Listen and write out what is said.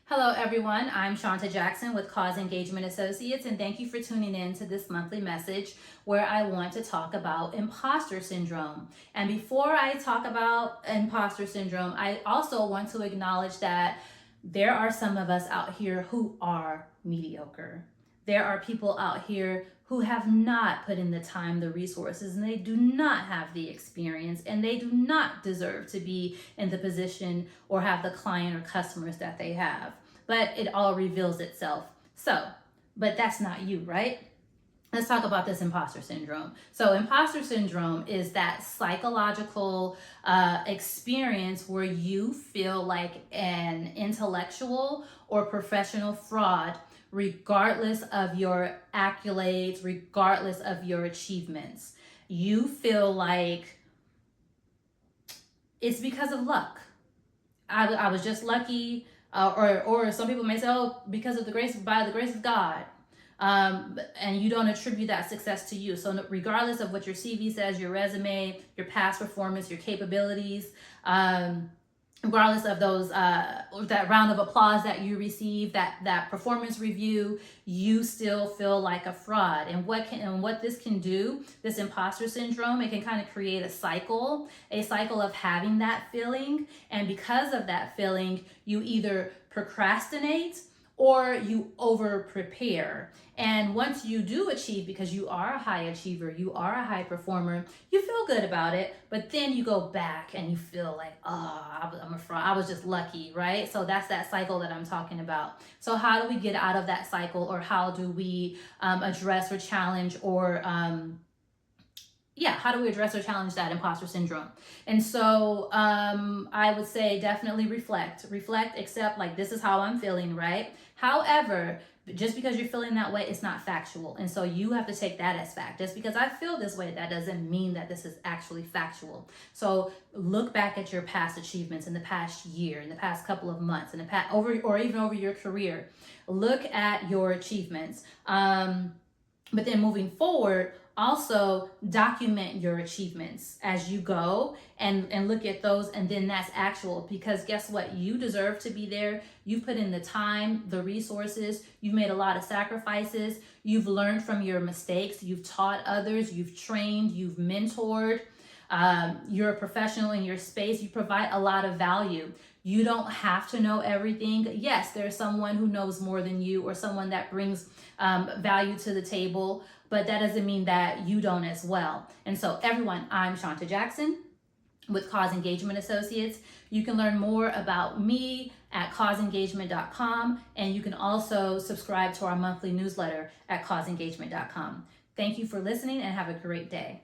Hello everyone, I'm Shawnta Jackson with Cause Engagement Associates, and thank you for tuning in to this monthly message where I want to talk about imposter syndrome. And before I talk about imposter syndrome, I also want to acknowledge that there are some of us out here who are mediocre. There are people out here who have not put in the time, the resources, and they do not have the experience, and they do not deserve to be in the position or have the client or customers that they have. But it all reveals itself. But that's not you, right? Let's talk about this imposter syndrome. So imposter syndrome is that psychological experience where you feel like an intellectual or professional fraud regardless of your accolades, regardless of your achievements. You feel like it's because of luck. I was just lucky, or some people may say, oh, because of by the grace of God. And you don't attribute that success to you. So regardless of what your CV says, your resume, your past performance, your capabilities, regardless of those that round of applause that you receive, that performance review, you still feel like a fraud. And what this can do, this imposter syndrome, it can kind of create a cycle of having that feeling. And because of that feeling, you either procrastinate or you over prepare. And once you do achieve, because you are a high achiever, you are a high performer, you feel good about it, but then you go back and you feel like, oh, I'm a fraud. I was just lucky, right? So that's that cycle that I'm talking about. So how do we get out of that cycle, or how do we address or challenge or how do we address or challenge that imposter syndrome? And so I would say definitely reflect, accept, like, this is how I'm feeling, right? However, just because you're feeling that way, it's not factual. And so you have to take that as fact. Just because I feel this way, that doesn't mean that this is actually factual. So look back at your past achievements in the past year, in the past couple of months, in the past or even over your career. Look at your achievements. But then moving forward, also document your achievements as you go and look at those, and then that's actual, because guess what? You deserve to be there. You've put in the time, the resources, you've made a lot of sacrifices, you've learned from your mistakes, you've taught others, you've trained, you've mentored, you're a professional in your space, you provide a lot of value. You don't have to know everything. Yes, there's someone who knows more than you, or someone that brings value to the table, but that doesn't mean that you don't as well. And so everyone, I'm Shawnta Jackson with Cause Engagement Associates. You can learn more about me at causeengagement.com, and you can also subscribe to our monthly newsletter at causeengagement.com. Thank you for listening, and have a great day.